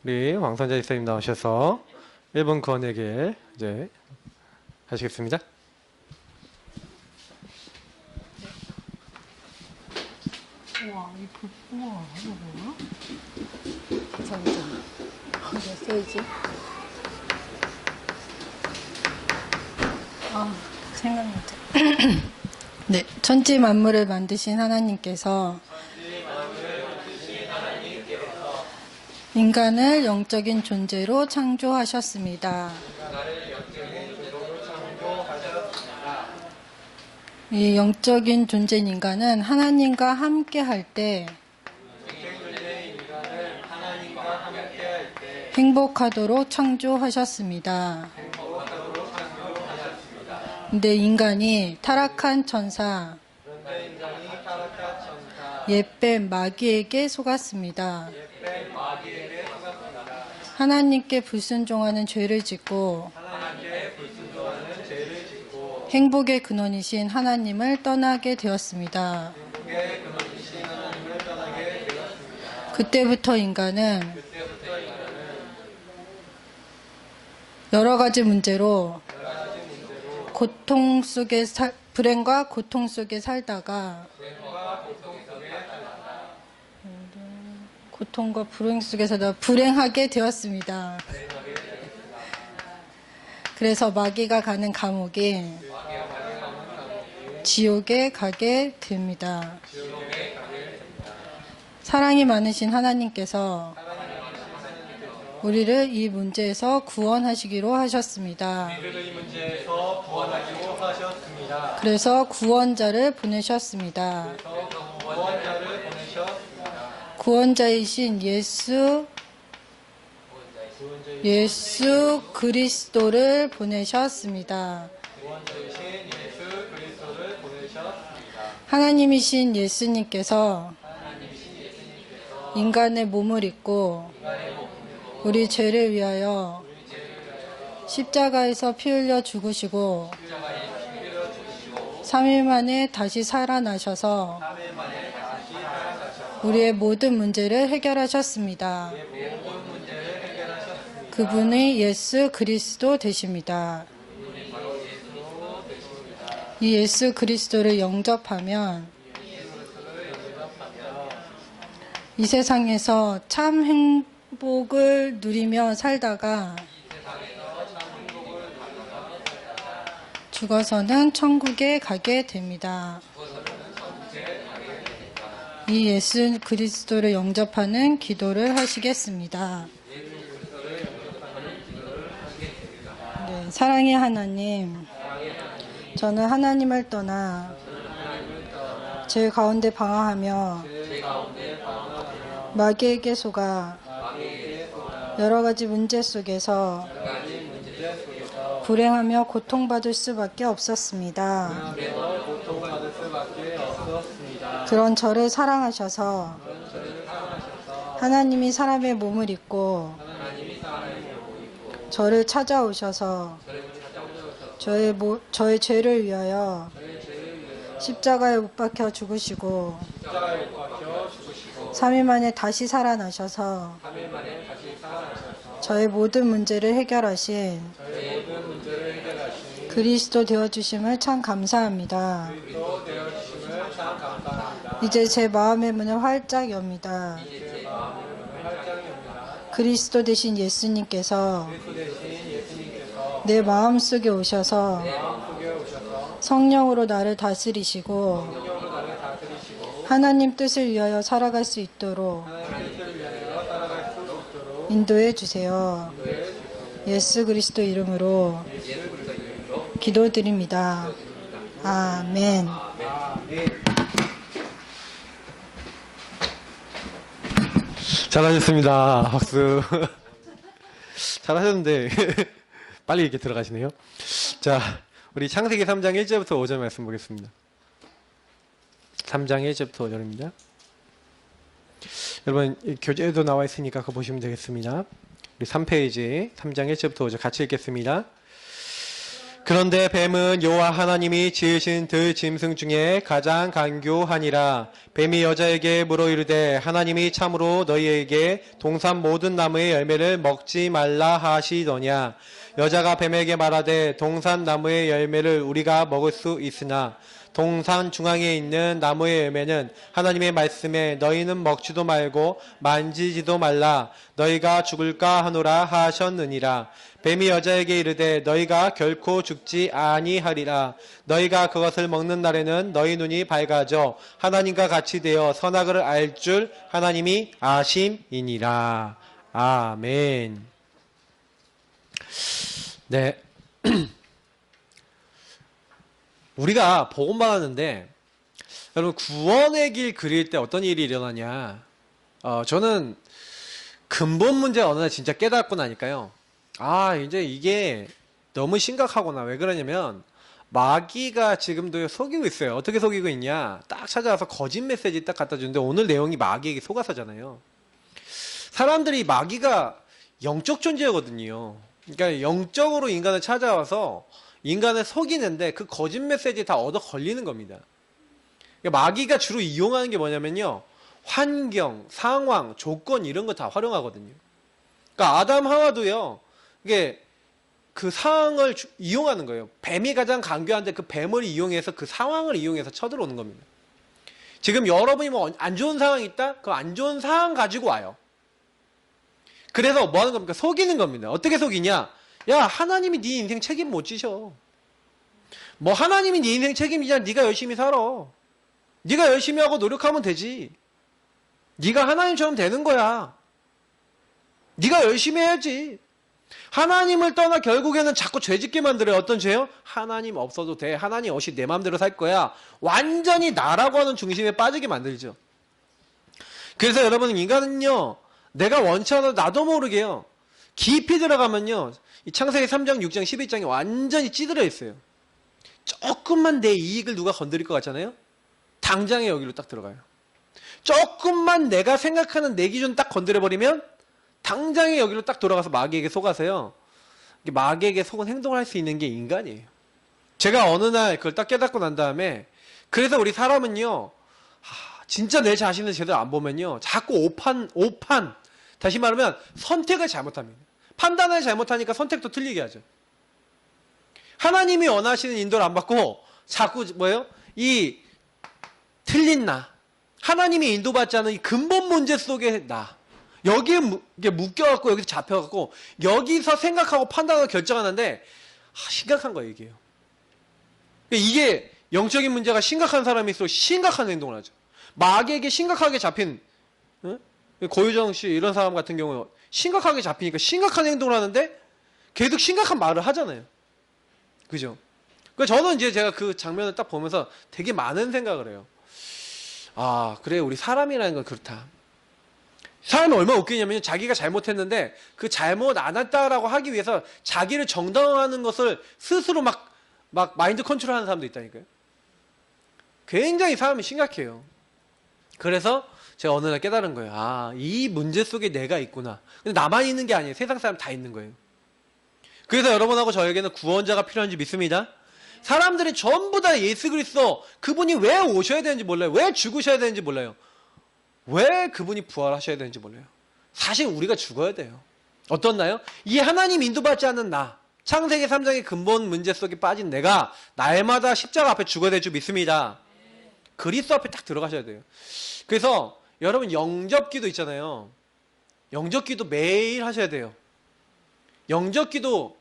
우리 왕선자 집사님 나오셔서 1번 구원에게 이제 하시겠습니다. 우와, 우와, 이거 뭐야? 잠깐만. 이거 써야지. 생각나죠. 네, 천지 만물을 만드신 하나님께서 인간을 영적인 존재로 창조하셨습니다. 이 영적인 존재인 인간은 하나님과 함께 할 때 행복하도록 창조하셨습니다. 근데 인간이 타락한 천사, 옛뱀 마귀에게 속았습니다. 하나님께 불순종하는 죄를 짓고 행복의 근원이신 하나님을 떠나게 되었습니다. 그때부터 인간은 여러 가지 문제로 불행과 고통 속에 살다가 고통과 불행 속에 살다가 불행하게 되었습니다. 그래서 마귀가 가는 감옥이 지옥에 가게 됩니다. 사랑이 많으신 하나님께서 우리를 이 문제에서 구원하시기로 하셨습니다. 그래서 구원자를 보내셨습니다. 구원자이신 예수 그리스도를 보내셨습니다. 하나님이신 예수님께서 인간의 몸을 입고 우리 죄를 위하여 십자가에서 피 흘려 죽으시고 3일 만에 다시 살아나셔서 우리의 모든 문제를 해결하셨습니다. 그분이 예수 그리스도 되십니다. 이 예수 그리스도를 영접하면 이 세상에서 참 행복을 누리며 살다가 죽어서는 천국에 가게 됩니다. 이 예수 그리스도를 영접하는 기도를 하시겠습니다. 네, 사랑의 하나님, 저는 하나님을 떠나 죄 가운데 방황하며 마귀에게 속아 여러 가지 문제 속에서 불행하며 고통받을 수밖에 없었습니다. 그런 저를 사랑하셔서 하나님이 사람의 몸을 입고 저를 찾아오셔서 저의 죄를 위하여 십자가에 못 박혀 죽으시고 3일 만에 다시 살아나셔서 저의 모든 문제를 해결하신 그리스도 되어주심을 참 감사합니다. 이제 제 마음의 문을 활짝 엽니다. 그리스도 되신 예수님께서 내 마음속에 오셔서 성령으로 나를 다스리시고 하나님 뜻을 위하여 살아갈 수 있도록 인도해 주세요. 예수 그리스도 이름으로 기도드립니다. 아멘. 잘하셨습니다. 박수. 잘하셨는데 빨리 이렇게 들어가시네요. 자, 우리 창세기 3장 1절부터 5절 말씀 보겠습니다. 3장 1절부터 5절입니다. 여러분 교재에도 나와 있으니까 그거 보시면 되겠습니다. 우리 3페이지 3장 1절부터 5절 같이 읽겠습니다. 그런데 뱀은 여호와 하나님이 지으신 들 짐승 중에 가장 간교하니라. 뱀이 여자에게 물어 이르되 하나님이 참으로 너희에게 동산 모든 나무의 열매를 먹지 말라 하시더냐. 여자가 뱀에게 말하되 동산 나무의 열매를 우리가 먹을 수 있으나 동산 중앙에 있는 나무의 열매는 하나님의 말씀에 너희는 먹지도 말고 만지지도 말라 너희가 죽을까 하노라 하셨느니라. 뱀이 여자에게 이르되 너희가 결코 죽지 아니하리라. 너희가 그것을 먹는 날에는 너희 눈이 밝아져 하나님과 같이 되어 선악을 알 줄 하나님이 아심이니라. 아멘. 네. 우리가 복음 받았는데 여러분 구원의 길 그릴 때 어떤 일이 일어나냐. 저는 근본 문제 어느 날 진짜 깨닫고 나니까요. 이제 이게 너무 심각하구나. 왜 그러냐면 마귀가 지금도 속이고 있어요. 어떻게 속이고 있냐. 딱 찾아와서 거짓 메시지 딱 갖다 주는데 오늘 내용이 마귀에게 속아서잖아요. 사람들이 마귀가 영적 존재거든요. 그러니까 영적으로 인간을 찾아와서 인간을 속이는데 그 거짓 메시지 다 얻어 걸리는 겁니다. 그러니까 마귀가 주로 이용하는 게 뭐냐면요. 환경, 상황, 조건 이런 거 다 활용하거든요. 그러니까 아담 하와도요. 이게 그 상황을 이용하는 거예요. 뱀이 가장 간교한데 그 뱀을 이용해서 그 상황을 이용해서 쳐들어오는 겁니다. 지금 여러분이 뭐 안 좋은 상황이 있다? 그 안 좋은 상황 가지고 와요. 그래서 뭐 하는 겁니까? 속이는 겁니다. 어떻게 속이냐? 야, 하나님이 네 인생 책임 못 지셔. 뭐 하나님이 네 인생 책임이잖아. 네가 열심히 살아. 네가 열심히 하고 노력하면 되지. 네가 하나님처럼 되는 거야. 네가 열심히 해야지. 하나님을 떠나 결국에는 자꾸 죄짓게 만들어요. 어떤 죄요? 하나님 없어도 돼. 하나님 없이 내 마음대로 살 거야. 완전히 나라고 하는 중심에 빠지게 만들죠. 그래서 여러분 인간은요. 내가 원치 않아도 나도 모르게요. 깊이 들어가면요. 이 창세기 3장, 6장, 11장이 완전히 찌들어 있어요. 조금만 내 이익을 누가 건드릴 것 같잖아요. 당장에 여기로 딱 들어가요. 조금만 내가 생각하는 내 기준 딱 건드려버리면 당장에 여기로 딱 돌아가서 마귀에게 속아서요. 마귀에게 속은 행동을 할 수 있는 게 인간이에요. 제가 어느 날 그걸 딱 깨닫고 난 다음에 그래서 우리 사람은요. 진짜 내 자신을 제대로 안 보면요. 자꾸 오판. 다시 말하면 선택을 잘못합니다. 판단을 잘못하니까 선택도 틀리게 하죠. 하나님이 원하시는 인도를 안 받고 자꾸 뭐예요? 이 틀린 나. 하나님이 인도받지 않은 이 근본 문제 속에 나. 여기에 묶여갖고 여기서 잡혀갖고 여기서 생각하고 판단하고 결정하는데 심각한 거예요 이게요. 이게 영적인 문제가 심각한 사람일수록 심각한 행동을 하죠. 마귀에게 심각하게 잡힌 고유정 씨 이런 사람 같은 경우에 심각하게 잡히니까 심각한 행동을 하는데 계속 심각한 말을 하잖아요. 그죠? 그러니까 저는 이제 제가 그 장면을 딱 보면서 되게 많은 생각을 해요. 그래 우리 사람이라는 건 그렇다. 사람이 얼마나 웃기냐면 자기가 잘못했는데 그 잘못 안 했다라고 하기 위해서 자기를 정당화하는 것을 스스로 막 마인드 컨트롤하는 사람도 있다니까요. 굉장히 사람이 심각해요. 그래서 제가 어느 날 깨달은 거예요. 이 문제 속에 내가 있구나. 근데 나만 있는 게 아니에요. 세상 사람 다 있는 거예요. 그래서 여러분하고 저에게는 구원자가 필요한지 믿습니다. 사람들이 전부 다 예수 그리스도 그분이 왜 오셔야 되는지 몰라요. 왜 죽으셔야 되는지 몰라요. 왜 그분이 부활하셔야 되는지 몰라요. 사실 우리가 죽어야 돼요. 어떻나요? 이 하나님 인도받지 않는 나, 창세기 3장의 근본 문제 속에 빠진 내가 날마다 십자가 앞에 죽어야 될 줄 믿습니다. 그리스도 앞에 딱 들어가셔야 돼요. 그래서 여러분 영접기도 있잖아요. 영접기도 매일 하셔야 돼요. 영접기도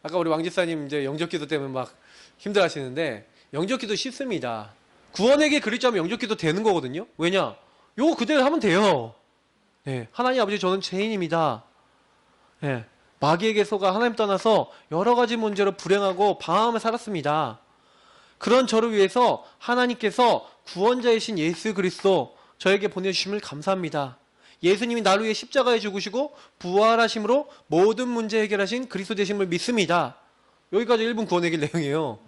아까 우리 왕집사님 이제 영접기도 때문에 막 힘들어하시는데 영접기도 쉽습니다. 구원의 길 그리자면 영접기도 되는 거거든요. 왜냐? 요거 그대로 하면 돼요. 네, 하나님 아버지 저는 죄인입니다. 네, 마귀에게 속아 하나님 떠나서 여러 가지 문제로 불행하고 방황하며 살았습니다. 그런 저를 위해서 하나님께서 구원자이신 예수 그리스도 저에게 보내주심을 감사합니다. 예수님이 나를 위해 십자가에 죽으시고 부활하심으로 모든 문제 해결하신 그리스도 되심을 믿습니다. 여기까지 1분 구원의 길 내용이에요.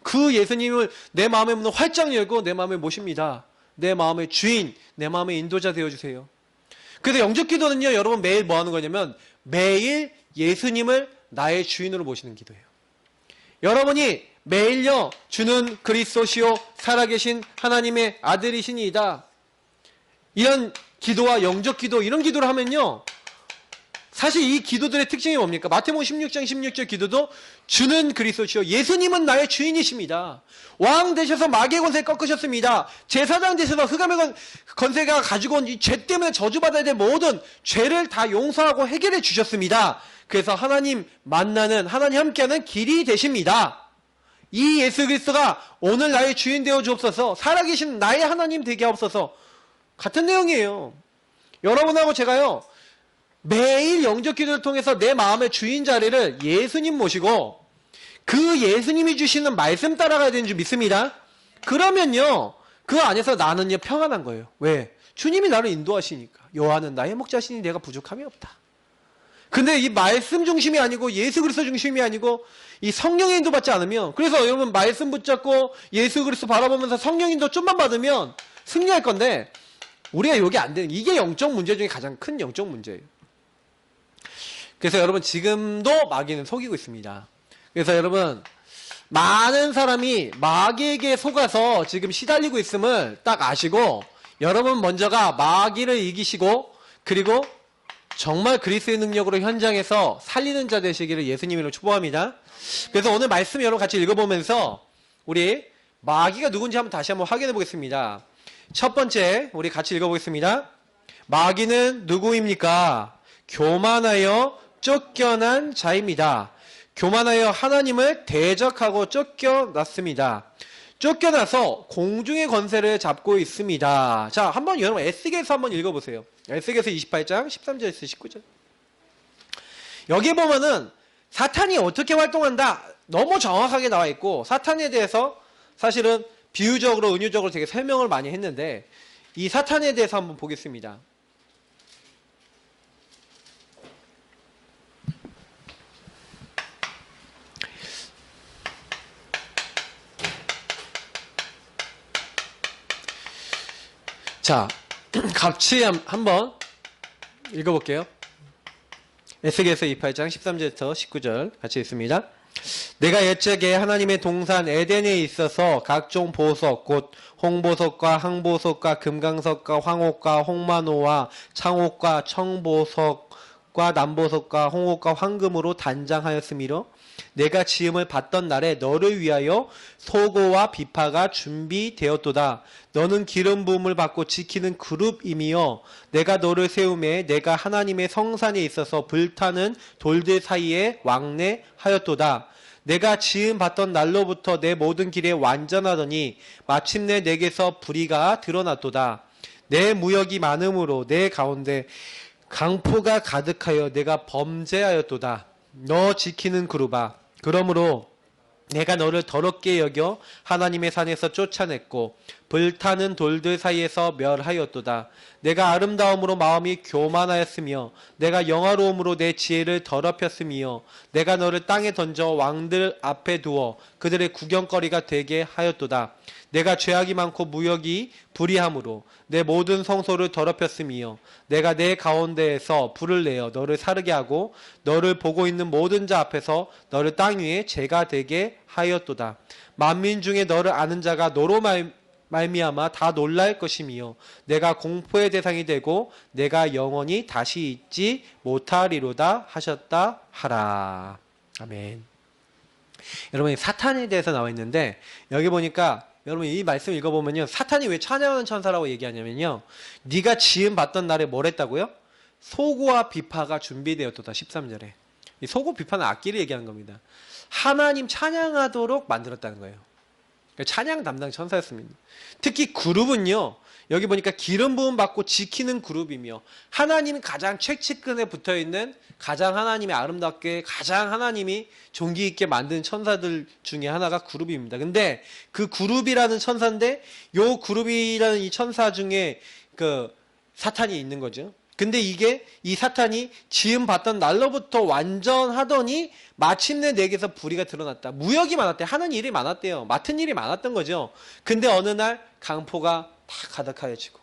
그 예수님을 내 마음의 문을 활짝 열고 내 마음에 모십니다. 내 마음의 주인, 내 마음의 인도자 되어주세요. 그래서 영접 기도는요, 여러분 매일 뭐 하는 거냐면 매일 예수님을 나의 주인으로 모시는 기도예요. 여러분이 매일요 주는 그리스도시요 살아계신 하나님의 아들이시니이다. 이런 기도와 영적 기도 이런 기도를 하면요 사실 이 기도들의 특징이 뭡니까? 마태복음 16장 16절 기도도 주는 그리스도시요 예수님은 나의 주인이십니다. 왕 되셔서 마귀의 권세 꺾으셨습니다. 제사장 되셔서 흑암의 권세가 가지고 온 이 죄 때문에 저주받아야 될 모든 죄를 다 용서하고 해결해 주셨습니다. 그래서 하나님 만나는 하나님 함께하는 길이 되십니다. 이 예수 그리스도가 오늘 나의 주인 되어 주옵소서. 살아계신 나의 하나님 되게 하옵소서. 같은 내용이에요. 여러분하고 제가요 매일 영적 기도를 통해서 내 마음의 주인 자리를 예수님 모시고 그 예수님이 주시는 말씀 따라가야 되는 줄 믿습니다. 그러면요 그 안에서 나는요 평안한 거예요. 왜? 주님이 나를 인도하시니까. 여호와는 나의 목자시니 내가 부족함이 없다. 근데 이 말씀 중심이 아니고 예수 그리스도 중심이 아니고 이 성령의 인도 받지 않으면, 그래서 여러분 말씀 붙잡고 예수 그리스도 바라보면서 성령 인도 좀만 받으면 승리할 건데 우리가 이게 안 되는, 이게 영적 문제 중에 가장 큰 영적 문제예요. 그래서 여러분 지금도 마귀는 속이고 있습니다. 그래서 여러분 많은 사람이 마귀에게 속아서 지금 시달리고 있음을 딱 아시고 여러분 먼저가 마귀를 이기시고 그리고 정말 그리스도의 능력으로 현장에서 살리는 자 되시기를 예수님으로 축복합니다. 그래서 오늘 말씀 여러분 같이 읽어보면서 우리 마귀가 누군지 다시 한번 확인해 보겠습니다. 첫 번째 우리 같이 읽어보겠습니다. 마귀는 누구입니까? 교만하여 쫓겨난 자입니다. 교만하여 하나님을 대적하고 쫓겨났습니다. 쫓겨나서 공중의 권세를 잡고 있습니다. 자, 한번 여러분 에스겔서 한번 읽어보세요. 에스겔서 28장 13절에서 19절. 여기 보면은 사탄이 어떻게 활동한다 너무 정확하게 나와 있고, 사탄에 대해서 사실은 비유적으로 은유적으로 되게 설명을 많이 했는데 이 사탄에 대해서 한번 보겠습니다. 자, 같이 한번 읽어볼게요. 에스겔서 28장 13절부터 19절 같이 읽습니다. 내가 옛적에 하나님의 동산 에덴에 있어서 각종 보석 곧 홍보석과 항보석과 금강석과 황옥과 홍만호와 창옥과 청보석과 남보석과 홍옥과 황금으로 단장하였으므로 내가 지음을 받던 날에 너를 위하여 소고와 비파가 준비되었도다. 너는 기름 부음을 받고 지키는 그룹이며 내가 너를 세우매 내가 하나님의 성산에 있어서 불타는 돌들 사이에 왕래하였도다. 내가 지음 받던 날로부터 내 모든 길에 완전하더니 마침내 내게서 불의가 드러났도다. 내 무역이 많음으로 내 가운데 강포가 가득하여 내가 범죄하였도다. 너 지키는 그룹아, 그러므로 내가 너를 더럽게 여겨 하나님의 산에서 쫓아냈고 불타는 돌들 사이에서 멸하였도다. 내가 아름다움으로 마음이 교만하였으며 내가 영화로움으로 내 지혜를 더럽혔으며 내가 너를 땅에 던져 왕들 앞에 두어 그들의 구경거리가 되게 하였도다. 내가 죄악이 많고 무역이 불의함으로 내 모든 성소를 더럽혔으며 내가 내 가운데에서 불을 내어 너를 사르게 하고 너를 보고 있는 모든 자 앞에서 너를 땅 위에 죄가 되게 하였도다. 만민 중에 너를 아는 자가 너로 말미암아 다 놀랄 것이며 내가 공포의 대상이 되고 내가 영원히 다시 잊지 못하리로다 하셨다 하라. 아멘. 여러분 사탄에 대해서 나와 있는데 여기 보니까 여러분 이 말씀 읽어보면요, 사탄이 왜 찬양하는 천사라고 얘기하냐면요, 네가 지음 받던 날에 뭘 했다고요? 소고와 비파가 준비되었도다. 13절에 이 소고 비파는 악기를 얘기하는 겁니다. 하나님 찬양하도록 만들었다는 거예요. 찬양 담당 천사였습니다. 특히 그룹은요, 여기 보니까 기름 부음 받고 지키는 그룹이며 하나님 가장 최측근에 붙어있는 가장 하나님의 아름답게 가장 하나님이 존귀 있게 만든 천사들 중에 하나가 그룹입니다. 근데 그 그룹이라는 천사인데 요 그룹이라는 이 천사 중에 그 사탄이 있는 거죠. 근데 이게 이 사탄이 지음 받던 날로부터 완전하더니 마침내 내게서 불의가 드러났다. 무역이 많았대. 하는 일이 많았대요. 맡은 일이 많았던 거죠. 근데 어느 날 강포가 다 가득하여지고,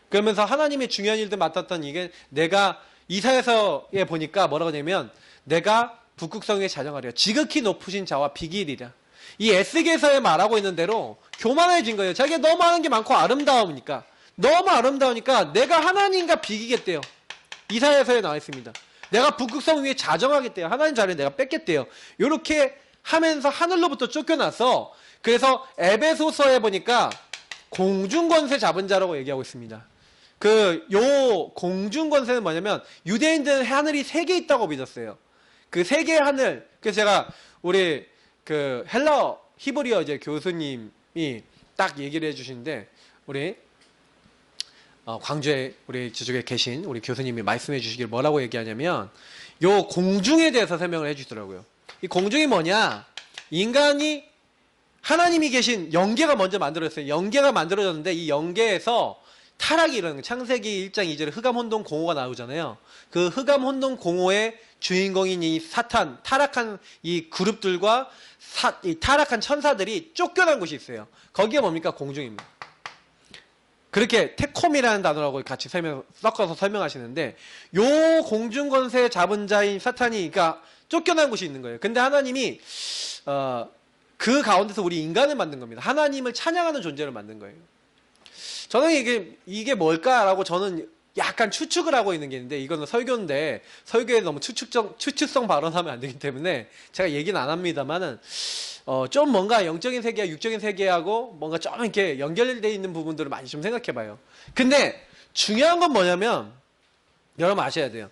그러면서 하나님의 중요한 일들 맡았던 이게 내가 이사야서에 보니까 뭐라고 하냐면 내가 북극성 위에 자정하리라. 지극히 높으신 자와 비길이라. 이 에스겔서에 말하고 있는 대로 교만해진 거예요. 자기가 너무 하는 게 많고 아름다우니까. 너무 아름다우니까 내가 하나님과 비기겠대요. 이사야서에 나와 있습니다. 내가 북극성 위에 자정하겠대요. 하나님 자리를 내가 뺏겠대요. 이렇게 하면서 하늘로부터 쫓겨나서 그래서 에베소서에 보니까 공중권세 잡은 자라고 얘기하고 있습니다. 요 공중권세는 뭐냐면 유대인들은 하늘이 3개 있다고 믿었어요. 그 3개의 하늘. 그래서 제가 우리 그 헬러 히브리어 이제 교수님이 딱 얘기를 해주시는데 우리 광주에 우리 저쪽에 계신 우리 교수님이 말씀해 주시길 뭐라고 얘기하냐면 요 공중에 대해서 설명을 해주더라고요. 이 공중이 뭐냐? 인간이 하나님이 계신 영계가 먼저 만들어졌어요. 영계가 만들어졌는데 이 영계에서 타락이 일어나는 거예요. 창세기 1장 2절에 흑암혼돈 공허가 나오잖아요. 그 흑암혼돈 공허의 주인공인 이 사탄, 타락한 이 그룹들과 이 타락한 천사들이 쫓겨난 곳이 있어요. 거기가 뭡니까? 공중입니다. 그렇게 테콤이라는 단어라고 같이 섞어서 설명하시는데 요 공중권세 잡은 자인 사탄이 그러니까 쫓겨난 곳이 있는 거예요. 근데 하나님이 그 가운데서 우리 인간을 만든 겁니다. 하나님을 찬양하는 존재를 만든 거예요. 저는 이게 뭘까라고 저는 약간 추측을 하고 있는 게 있는데 이거는 설교인데 설교에 너무 추측성 발언하면 안 되기 때문에 제가 얘기는 안 합니다만은 좀 뭔가 영적인 세계와 육적인 세계하고 뭔가 좀 이렇게 연결되어 있는 부분들을 많이 좀 생각해 봐요. 근데 중요한 건 뭐냐면 여러분 아셔야 돼요.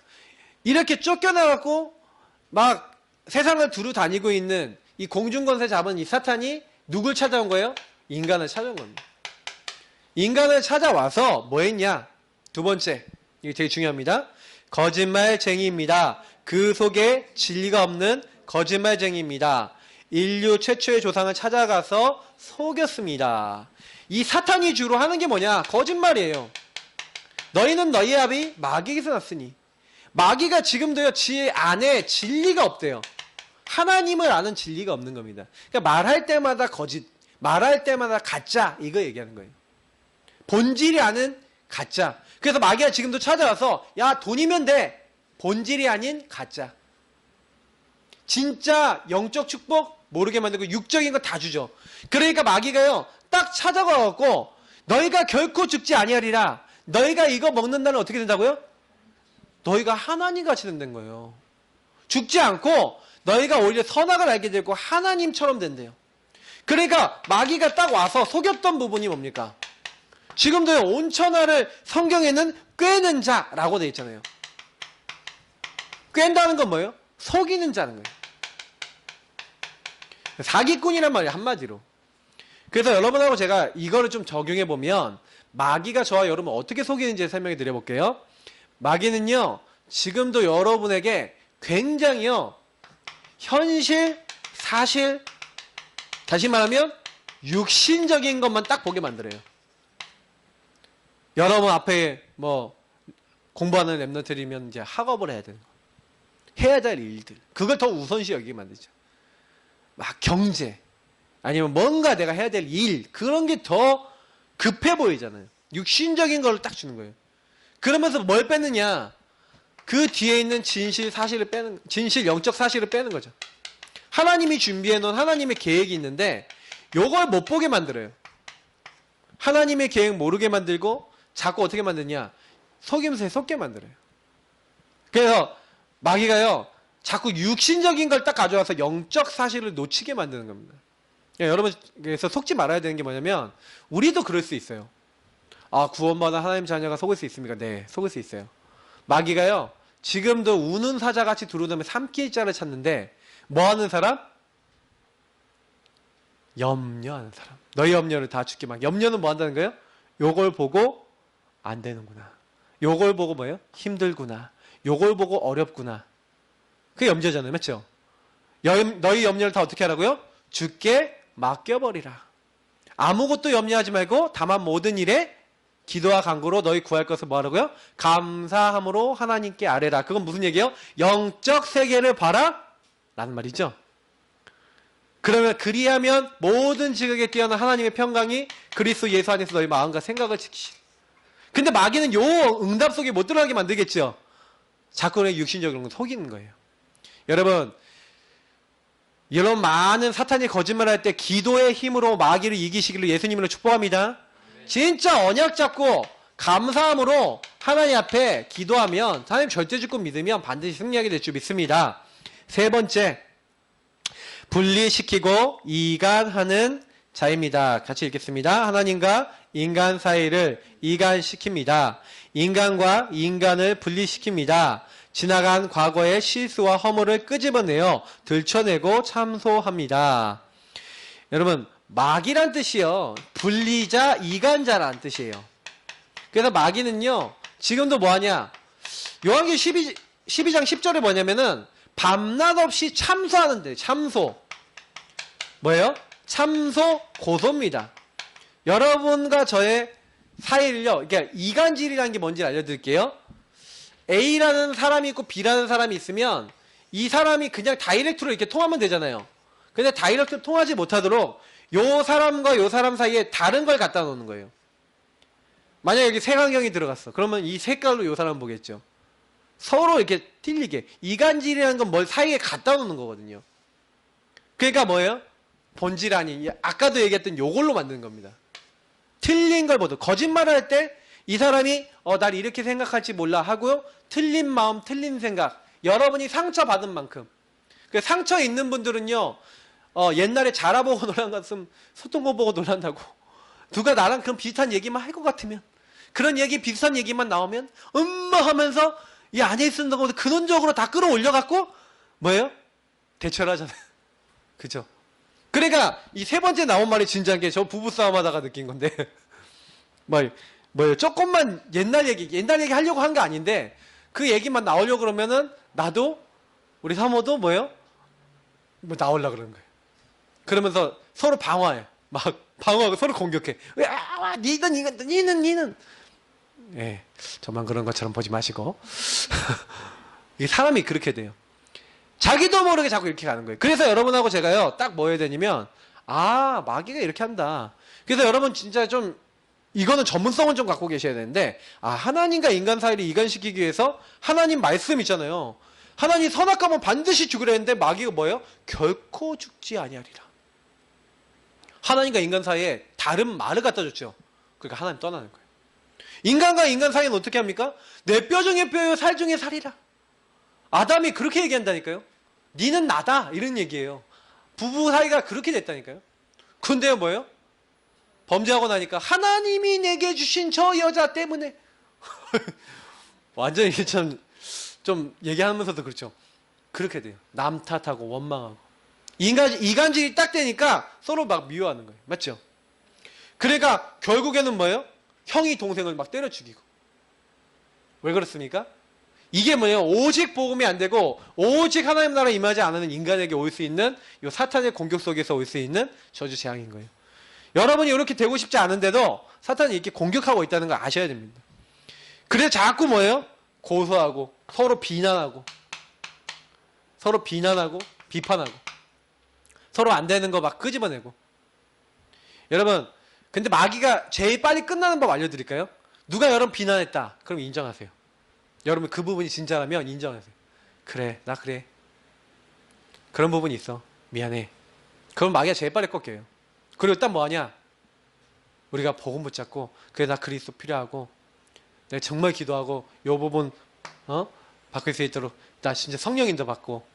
이렇게 쫓겨나갖고 막 세상을 두루 다니고 있는 이 공중권세 잡은 이 사탄이 누굴 찾아온 거예요? 인간을 찾아온 겁니다. 인간을 찾아와서 뭐 했냐? 두 번째, 이게 되게 중요합니다. 거짓말쟁이입니다. 그 속에 진리가 없는 거짓말쟁이입니다. 인류 최초의 조상을 찾아가서 속였습니다. 이 사탄이 주로 하는 게 뭐냐? 거짓말이에요. 너희는 너희 아비 마귀에게서 났으니 마귀가 지금도요 지 안에 진리가 없대요. 하나님을 아는 진리가 없는 겁니다. 그러니까 말할 때마다 거짓, 말할 때마다 가짜 이거 얘기하는 거예요. 본질이 아닌 가짜. 그래서 마귀가 지금도 찾아와서 야 돈이면 돼. 본질이 아닌 가짜. 진짜 영적 축복 모르게 만들고 육적인 거 다 주죠. 그러니까 마귀가요 딱 찾아가갖고 너희가 결코 죽지 아니하리라. 너희가 이거 먹는다는 어떻게 된다고요? 너희가 하나님같이 된다는 거예요. 죽지 않고 너희가 오히려 선악을 알게 되고 하나님처럼 된대요. 그러니까 마귀가 딱 와서 속였던 부분이 뭡니까? 지금도요 온천하를 성경에는 꿰는 자라고 되어 있잖아요. 꿰다는 건 뭐예요? 속이는 자는 거예요. 사기꾼이란 말이에요, 한마디로. 그래서 여러분하고 제가 이거를 좀 적용해 보면 마귀가 저와 여러분 어떻게 속이는지 설명해 드려볼게요. 마귀는요 지금도 여러분에게 굉장히요 현실, 사실, 다시 말하면 육신적인 것만 딱 보게 만들어요. 여러분 앞에 뭐 공부하는 랩런트들이면 이제 학업을 해야 되는 거, 해야 될 일들, 그걸 더 우선시 여기게 만들죠. 막 경제 아니면 뭔가 내가 해야 될 일, 그런 게 더 급해 보이잖아요. 육신적인 걸 딱 주는 거예요. 그러면서 뭘 뺏느냐? 그 뒤에 있는 진실, 사실을 빼는, 진실, 영적 사실을 빼는 거죠. 하나님이 준비해 놓은 하나님의 계획이 있는데 요걸 못 보게 만들어요. 하나님의 계획 모르게 만들고 자꾸 어떻게 만드냐? 속임수에 속게 만들어요. 그래서 마귀가요 자꾸 육신적인 걸 딱 가져와서 영적 사실을 놓치게 만드는 겁니다. 여러분 그래서 속지 말아야 되는 게 뭐냐면 우리도 그럴 수 있어요. 아, 구원받은 하나님 자녀가 속을 수 있습니까? 네, 속을 수 있어요. 마귀가요 지금도 우는 사자같이 두루다니며 삼킬 자를 찾는데 뭐 하는 사람? 염려하는 사람. 너희 염려를 다 죽게 막. 염려는 뭐 한다는 거예요? 요걸 보고 안 되는구나. 요걸 보고 뭐예요? 힘들구나. 요걸 보고 어렵구나. 그게 염려잖아요. 맞죠? 너희 염려를 다 어떻게 하라고요? 주께 맡겨버리라. 아무것도 염려하지 말고 다만 모든 일에 기도와 간구로 너희 구할 것을 뭐 하라고요? 감사함으로 하나님께 아뢰라. 그건 무슨 얘기예요? 영적 세계를 봐라 라는 말이죠. 그러면 그리하면 모든 지극에 뛰어난 하나님의 평강이 그리스도 예수 안에서 너희 마음과 생각을 지키시라. 근데 마귀는 요 응답 속에 못 들어가게 만들겠죠. 자꾸 육신적으로 속이는 거예요. 여러분 이런 많은 사탄이 거짓말할 때 기도의 힘으로 마귀를 이기시기를 예수님으로 축복합니다. 진짜 언약 잡고 감사함으로 하나님 앞에 기도하면 하나님 절대 주권 믿으면 반드시 승리하게 될 줄 믿습니다. 세 번째, 분리시키고 이간하는 자입니다. 같이 읽겠습니다. 하나님과 인간 사이를 이간시킵니다. 인간과 인간을 분리시킵니다. 지나간 과거의 실수와 허물을 끄집어내어 들춰내고 참소합니다. 여러분, 마귀란 뜻이요, 분리자, 이간자란 뜻이에요. 그래서 마귀는요, 지금도 뭐하냐, 요한계시록 12장 10절에 뭐냐면은 밤낮 없이 참소하는데, 참소. 뭐예요? 참소 고소입니다. 여러분과 저의 사이를요, 그러니까 이간질이라는 게 뭔지 알려드릴게요. A라는 사람이 있고 B라는 사람이 있으면 이 사람이 그냥 다이렉트로 이렇게 통하면 되잖아요. 근데 다이렉트로 통하지 못하도록 요 사람과 요 사람 사이에 다른 걸 갖다 놓는 거예요. 만약 여기 색안경이 들어갔어. 그러면 이 색깔로 요 사람 보겠죠. 서로 이렇게 틀리게. 이간질이라는 건 뭘 사이에 갖다 놓는 거거든요. 그러니까 뭐예요? 본질 아닌, 아까도 얘기했던 요걸로 만드는 겁니다. 틀린 걸 보도. 거짓말을 할 때 이 사람이 날 이렇게 생각할지 몰라 하고요. 틀린 마음, 틀린 생각. 여러분이 상처받은 만큼. 그 상처 있는 분들은요. 옛날에 자라보고 놀란 것은 소똥거 보고 놀란다고. 누가 나랑 그런 비슷한 얘기만 할 것 같으면, 그런 얘기, 비슷한 얘기만 나오면 하면서 이 안에 있는 것을 근원적으로 다 끌어올려갖고 뭐예요? 대처를 하잖아요. 그죠? 그러니까 이 세 번째 나온 말이 진지한 게 저 부부싸움 하다가 느낀 건데 뭐예요? 조금만 옛날 얘기 하려고 한 거 아닌데 그 얘기만 나오려고 그러면은 나도 우리 사모도 뭐예요? 뭐 나오려고 그러는 거예요. 그러면서 서로 방어해. 막 방어하고 서로 공격해. 니는. 예, 저만 그런 것처럼 보지 마시고. 이 사람이 그렇게 돼요. 자기도 모르게 자꾸 이렇게 가는 거예요. 그래서 여러분하고 제가요, 딱 뭐 해야 되냐면, 마귀가 이렇게 한다. 그래서 여러분 진짜 좀, 이거는 전문성은 좀 갖고 계셔야 되는데, 하나님과 인간 사이를 이간시키기 위해서 하나님 말씀 있잖아요. 하나님 선악과면 반드시 죽으려 했는데 마귀가 뭐예요? 결코 죽지 아니하리라. 하나님과 인간 사이에 다른 말을 갖다 줬죠. 그러니까 하나님 떠나는 거예요. 인간과 인간 사이는 어떻게 합니까? 내 뼈 중에 뼈요, 살 중에 살이라. 아담이 그렇게 얘기한다니까요. 니는 나다 이런 얘기예요. 부부 사이가 그렇게 됐다니까요. 근데요 뭐예요? 범죄하고 나니까 하나님이 내게 주신 저 여자 때문에 완전히 좀 얘기하면서도 그렇죠. 그렇게 돼요. 남 탓하고 원망하고 이간질이 딱 되니까 서로 막 미워하는 거예요. 맞죠? 그러니까 결국에는 뭐예요? 형이 동생을 막 때려 죽이고. 왜 그렇습니까? 이게 뭐예요? 오직 복음이 안 되고 오직 하나님 나라 임하지 않는 인간에게 올 수 있는 이 사탄의 공격 속에서 올 수 있는 저주 재앙인 거예요. 여러분이 이렇게 되고 싶지 않은데도 사탄이 이렇게 공격하고 있다는 걸 아셔야 됩니다. 그래서 자꾸 뭐예요? 고소하고 서로 비난하고 비판하고 서로 안 되는 거 막 끄집어내고. 여러분 근데 마귀가 제일 빨리 끝나는 법 알려드릴까요? 누가 여러분 비난했다. 그럼 인정하세요. 여러분 그 부분이 진짜라면 인정하세요. 그래 나 그래. 그런 부분이 있어. 미안해. 그럼 마귀가 제일 빨리 꺾여요. 그리고 딱 뭐하냐? 우리가 복음 붙잡고 그래 나 그리스도 필요하고 내가 정말 기도하고 요 부분 바뀔 수 있도록 나 진짜 성령인도 받고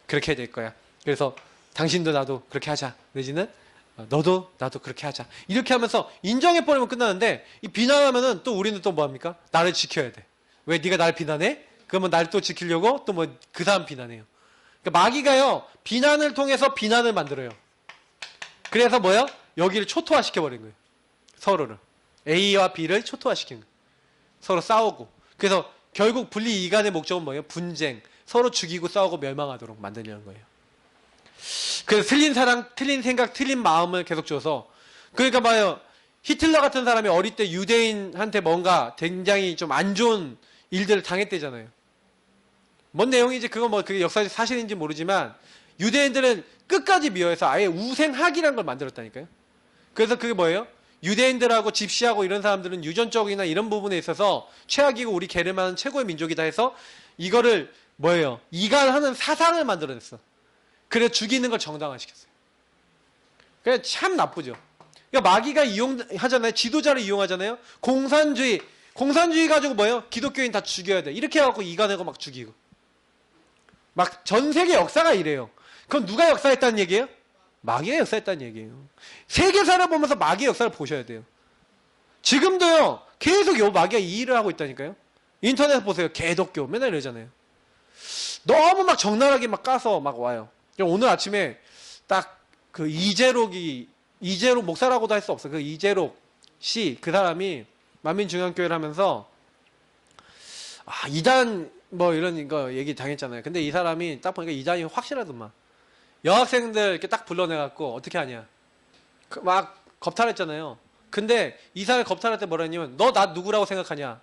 그렇게 해야 될 거야. 그래서 당신도 나도 그렇게 하자. 내지는 너도 나도 그렇게 하자. 이렇게 하면서 인정해버리면 끝나는데 이 비난하면은 또 우리는 또 뭐합니까? 나를 지켜야 돼. 왜 네가 나를 비난해? 그러면 나를 또 지키려고 또 뭐 그 다음 비난해요. 그러니까 마귀가요 비난을 통해서 비난을 만들어요. 그래서 뭐요? 여기를 초토화시켜버린 거예요. 서로를. A와 B를 초토화시킨 거예요. 서로 싸우고. 그래서 결국 분리 이간의 목적은 뭐예요? 분쟁. 서로 죽이고 싸우고 멸망하도록 만들려는 거예요. 그래서 틀린 사랑, 틀린 생각, 틀린 마음을 계속 줘서. 그러니까 봐요. 히틀러 같은 사람이 어릴 때 유대인한테 뭔가 굉장히 좀 안 좋은 일들을 당했대잖아요. 뭔 내용인지 그게 역사적 사실인지 모르지만 유대인들은 끝까지 미워해서 아예 우생학이라는 걸 만들었다니까요. 그래서 그게 뭐예요? 유대인들하고 집시하고 이런 사람들은 유전적이나 이런 부분에 있어서 최악이고 우리 게르만 최고의 민족이다 해서 이거를 뭐예요? 이간하는 사상을 만들어냈어. 그래서 죽이는 걸 정당화시켰어요. 그래 참 나쁘죠. 그러니까 마귀가 이용하잖아요. 지도자를 이용하잖아요. 공산주의 가지고 뭐예요? 기독교인 다 죽여야 돼. 이렇게 해갖고 이간하고 막 죽이고. 막 전 세계 역사가 이래요. 그럼 누가 역사했다는 얘기예요? 마귀가 역사했다는 얘기예요. 세계사를 보면서 마귀의 역사를 보셔야 돼요. 지금도요. 계속 요 마귀가 이 일을 하고 있다니까요. 인터넷 보세요. 개독교 맨날 이러잖아요. 너무 막 적나라하게 막 까서 막 와요. 오늘 아침에 딱 그 이재록 목사라고도 할 수 없어. 그 이재록 씨 그 사람이 만민중앙교회를 하면서 이단 뭐 이런 거 얘기 당했잖아요. 근데 이 사람이 딱 보니까 이단이 확실하더만. 여학생들 이렇게 딱 불러내갖고 어떻게 하냐. 막 겁탈했잖아요. 근데 이 사람이 겁탈할 때 뭐라 했냐면 너 나 누구라고 생각하냐.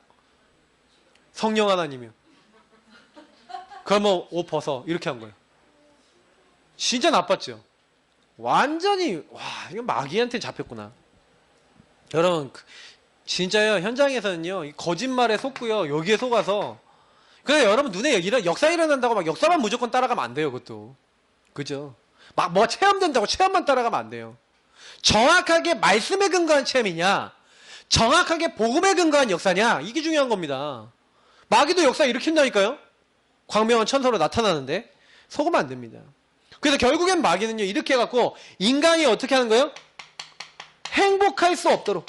성령 하나님이요. 그러면 옷 벗어. 이렇게 한 거예요. 진짜 나빴죠. 완전히 와 이거 마귀한테 잡혔구나. 여러분 진짜요. 현장에서는요. 거짓말에 속고요. 여기에 속아서 그래 여러분 눈에 이런 역사 일어난다고 막 역사만 무조건 따라가면 안 돼요. 그것도. 그죠? 막 뭐 체험된다고 체험만 따라가면 안 돼요. 정확하게 말씀에 근거한 체험이냐 정확하게 복음에 근거한 역사냐 이게 중요한 겁니다. 마귀도 역사 일으킨다니까요. 광명한 천사로 나타나는데 속으면 안 됩니다. 그래서 결국엔 마귀는요 이렇게 해갖고 인간이 어떻게 하는 거예요? 행복할 수 없도록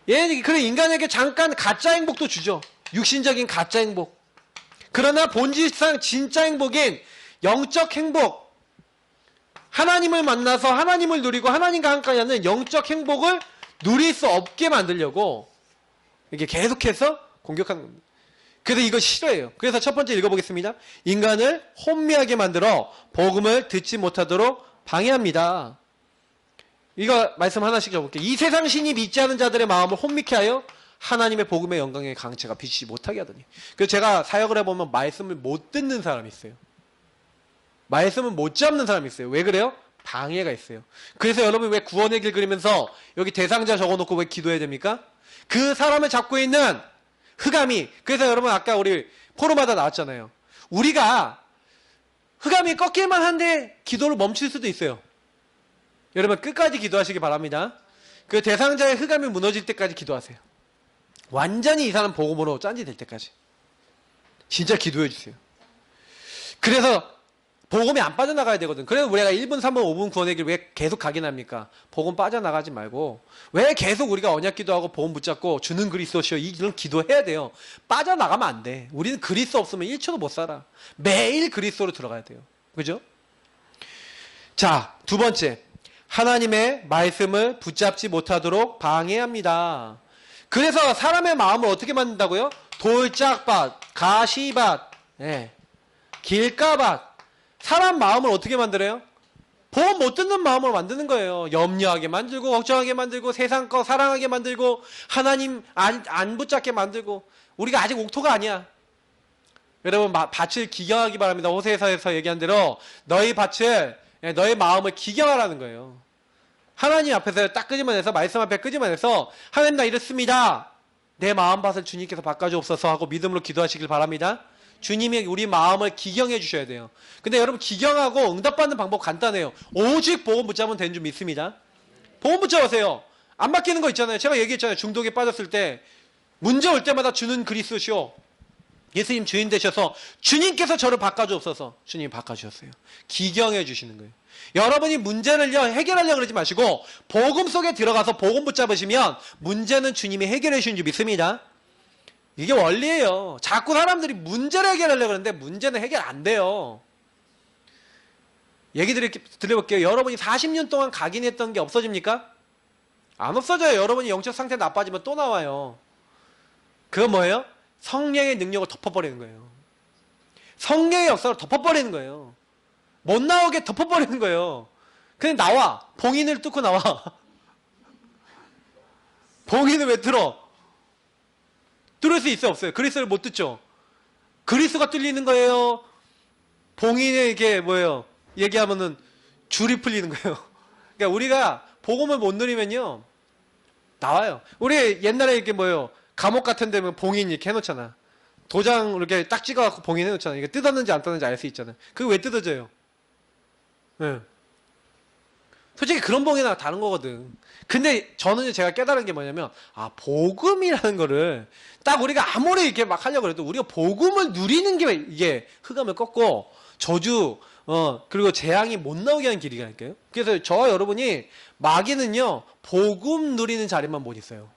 그래 인간에게 잠깐 가짜 행복도 주죠. 육신적인 가짜 행복. 그러나 본질상 진짜 행복인 영적 행복, 하나님을 만나서 하나님을 누리고 하나님과 함께하는 영적 행복을 누릴 수 없게 만들려고 이게 계속해서 공격하는 겁니다. 그래서 이거 싫어해요. 그래서 첫 번째 읽어보겠습니다. 인간을 혼미하게 만들어 복음을 듣지 못하도록 방해합니다. 이거 말씀 하나씩 적어볼게요. 이 세상 신이 믿지 않은 자들의 마음을 혼미케 하여 하나님의 복음의 영광의 강체가 비치지 못하게 하더니. 그래서 제가 사역을 해보면 말씀을 못 듣는 사람이 있어요. 말씀을 못 잡는 사람이 있어요. 왜 그래요? 방해가 있어요. 그래서 여러분 왜 구원의 길 그리면서 여기 대상자 적어놓고 왜 기도해야 됩니까? 그 사람을 잡고 있는 흑암이. 그래서 여러분 아까 우리 포럼마다 나왔잖아요. 우리가 흑암이 꺾일만 한데 기도를 멈출 수도 있어요. 여러분 끝까지 기도하시기 바랍니다. 그 대상자의 흑암이 무너질 때까지 기도하세요. 완전히 이 사람 복음으로 짠지 될 때까지. 진짜 기도해 주세요. 그래서 복음이 안 빠져나가야 되거든. 그래서 우리가 1분, 3분, 5분 구원의 길 왜 계속 가긴 합니까? 복음 빠져나가지 말고 왜 계속 우리가 언약 기도하고 복음 붙잡고 주는 그리스도시여 이런 기도해야 돼요. 빠져나가면 안 돼. 우리는 그리스도 없으면 1초도 못 살아. 매일 그리스도로 들어가야 돼요. 그죠? 자, 두 번째. 하나님의 말씀을 붙잡지 못하도록 방해합니다. 그래서 사람의 마음을 어떻게 만든다고요? 돌짝밭, 가시밭, 길가밭. 사람 마음을 어떻게 만들어요? 복음 못 듣는 마음으로 만드는 거예요. 염려하게 만들고 걱정하게 만들고 세상 거 사랑하게 만들고 하나님 안 붙잡게 만들고. 우리가 아직 옥토가 아니야. 여러분 밭을 기경하기 바랍니다. 호세아서에서 얘기한 대로 너희 밭을 너희 마음을 기경하라는 거예요. 하나님 앞에서 딱 끄집어내서 말씀 앞에 끄집어내서 하나님 나 이렇습니다. 내 마음밭을 주님께서 바꿔주옵소서 하고 믿음으로 기도하시길 바랍니다. 주님이 우리 마음을 기경해 주셔야 돼요. 근데 여러분 기경하고 응답받는 방법 간단해요. 오직 복음 붙잡으면 되는 줄 믿습니다. 복음 붙잡으세요. 안 바뀌는 거 있잖아요. 제가 얘기했잖아요. 중독에 빠졌을 때 문제 올 때마다 주는 그리스도시오. 예수님 주인 되셔서 주님께서 저를 바꿔주옵소서. 주님이 바꿔주셨어요. 기경해 주시는 거예요. 여러분이 문제를요 해결하려고 그러지 마시고 복음 속에 들어가서 복음 붙잡으시면 문제는 주님이 해결해 주신 줄 믿습니다. 이게 원리예요. 자꾸 사람들이 문제를 해결하려고 그러는데 문제는 해결 안 돼요. 얘기 드려볼게요. 여러분이 40년 동안 각인했던 게 없어집니까? 안 없어져요. 여러분이 영적 상태 나빠지면 또 나와요. 그건 뭐예요? 성령의 능력을 덮어버리는 거예요. 성령의 역사를 덮어버리는 거예요. 못 나오게 덮어버리는 거예요. 그냥 나와. 봉인을 뚫고 나와. 봉인을 왜 뚫어? 뚫을 수 있어 없어요? 그리스도를 못 뚫죠. 그리스도가 뚫리는 거예요. 봉인에 이게 뭐예요? 얘기하면은 줄이 풀리는 거예요. 그러니까 우리가 복음을 못 누리면요 나와요. 우리 옛날에 이렇게 뭐예요? 감옥 같은 데면 봉인 이렇게 해놓잖아. 도장 이렇게 딱 찍어갖고 봉인해 놓잖아요. 이게 뜯었는지 안 뜯었는지 알 수 있잖아요. 그게 왜 뜯어져요? 예. 솔직히 그런 봉이나 다른 거거든. 근데 저는 제가 깨달은 게 뭐냐면, 복음이라는 거를 딱 우리가 아무리 이렇게 막 하려고 해도 우리가 복음을 누리는 게 이게 흑암을 꺾고 저주, 그리고 재앙이 못 나오게 하는 길이라니까요. 그래서 저와 여러분이 마귀는요, 복음 누리는 자리만 못 있어요.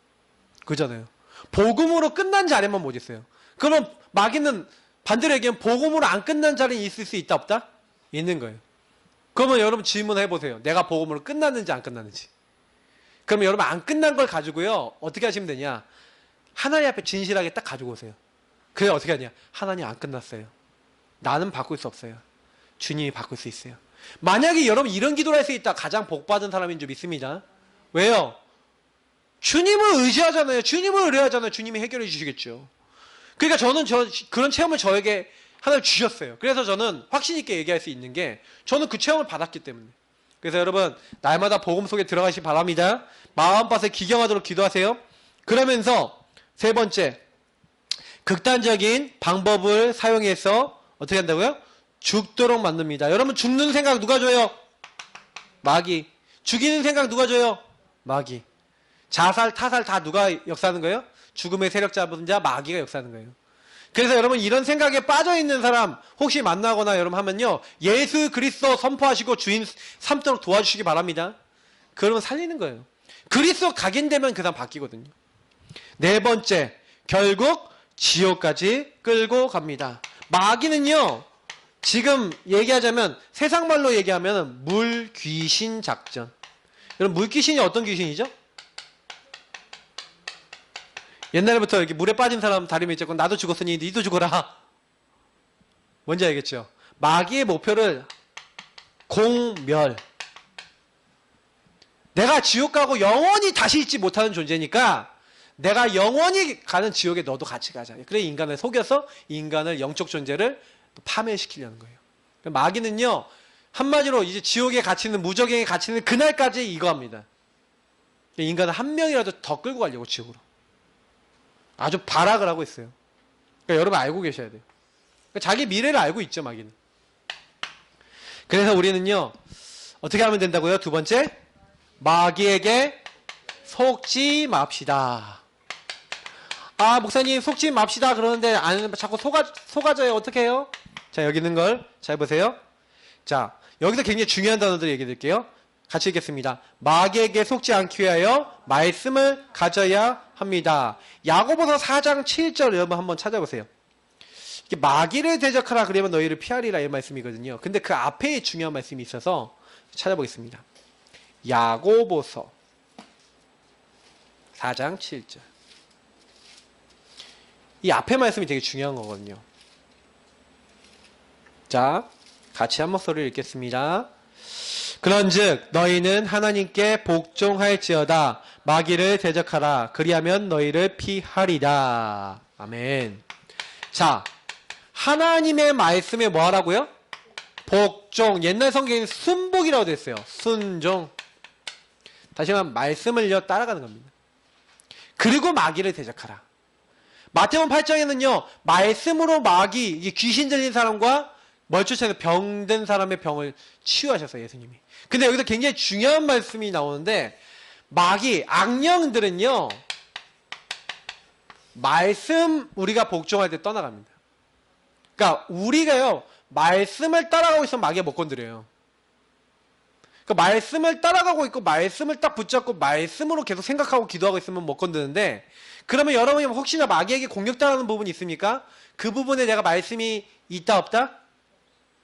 그잖아요. 복음으로 끝난 자리만 못 있어요. 그럼 마귀는 반대로 얘기하면 복음으로 안 끝난 자리는 있을 수 있다 없다? 있는 거예요. 그러면 여러분 질문해 보세요. 내가 복음으로 끝났는지 안 끝났는지. 그러면 여러분 안 끝난 걸 가지고요. 어떻게 하시면 되냐? 하나님 앞에 진실하게 딱 가지고 오세요. 그래 어떻게 하냐? 하나님 안 끝났어요. 나는 바꿀 수 없어요. 주님이 바꿀 수 있어요. 만약에 여러분 이런 기도를 할 수 있다. 가장 복 받은 사람인 줄 믿습니다. 왜요? 주님을 의지하잖아요. 주님을 의뢰하잖아요. 주님이 해결해 주시겠죠. 그러니까 저는 그런 체험을 저에게 하나님 주셨어요. 그래서 저는 확신 있게 얘기할 수 있는 게 저는 그 체험을 받았기 때문에. 그래서 여러분 날마다 복음 속에 들어가시기 바랍니다. 마음밭을 기경하도록 기도하세요. 그러면서 세 번째, 극단적인 방법을 사용해서 어떻게 한다고요? 죽도록 만듭니다. 여러분 죽는 생각 누가 줘요? 마귀. 죽이는 생각 누가 줘요? 마귀. 자살, 타살 다 누가 역사하는 거예요? 죽음의 세력 잡은 자 마귀가 역사하는 거예요. 그래서 여러분 이런 생각에 빠져있는 사람 혹시 만나거나 여러분 하면요. 예수 그리스도 선포하시고 주인 삼도록 도와주시기 바랍니다. 그러면 살리는 거예요. 그리스도 각인되면 그 사람 바뀌거든요. 네 번째, 결국 지옥까지 끌고 갑니다. 마귀는요. 지금 얘기하자면 세상 말로 얘기하면 물귀신 작전. 여러분 물귀신이 어떤 귀신이죠? 옛날부터 이렇게 물에 빠진 사람 다리 밑잡고 나도 죽었으니 니도 죽어라. 뭔지 알겠죠? 마귀의 목표를 공멸. 내가 지옥 가고 영원히 다시 있지 못하는 존재니까 내가 영원히 가는 지옥에 너도 같이 가자. 그래 인간을 속여서 인간을 영적 존재를 파멸시키려는 거예요. 마귀는요. 한마디로 이제 지옥에 갇히는 무적행에 갇히는 그날까지 이거 합니다. 인간을 한 명이라도 더 끌고 가려고 지옥으로. 아주 발악을 하고 있어요. 그러니까 여러분 알고 계셔야 돼요. 그러니까 자기 미래를 알고 있죠, 마귀는. 그래서 우리는요, 어떻게 하면 된다고요? 두 번째, 마귀에게 속지 맙시다. 목사님 속지 맙시다 그러는데 자꾸 속아져요. 어떻게 해요? 자, 여기 있는 걸 잘 보세요. 자, 여기서 굉장히 중요한 단어들 얘기 드릴게요. 같이 읽겠습니다. 마귀에게 속지 않기 위하여 말씀을 가져야 합니다. 야고보서 4장 7절 여러분 한번 찾아보세요. 이게 마귀를 대적하라 그러면 너희를 피하리라 이 말씀이거든요. 근데 그 앞에 중요한 말씀이 있어서 찾아보겠습니다. 야고보서 4장 7절. 이 앞에 말씀이 되게 중요한 거거든요. 자, 같이 한 목소리를 읽겠습니다. 그런즉 너희는 하나님께 복종할지어다 마귀를 대적하라 그리하면 너희를 피하리라. 아멘. 자, 하나님의 말씀에 뭐 하라고요? 복종. 옛날 성경에는 순복이라고 되어 있어요. 순종. 다시 말하면 말씀을요 따라가는 겁니다. 그리고 마귀를 대적하라. 마태복음 8장에는요 말씀으로 마귀, 이게 귀신 들린 사람과 멀쩡해서 병든 사람의 병을 치유하셨어요, 예수님이. 근데 여기서 굉장히 중요한 말씀이 나오는데, 마귀, 악령들은요, 말씀 우리가 복종할 때 떠나갑니다. 그러니까 우리가요, 말씀을 따라가고 있으면 마귀가 못 건드려요. 그러니까 말씀을 따라가고 있고, 말씀을 딱 붙잡고, 말씀으로 계속 생각하고 기도하고 있으면 못 건드는데, 그러면 여러분이 혹시나 마귀에게 공격당하는 부분이 있습니까? 그 부분에 내가 말씀이 있다, 없다?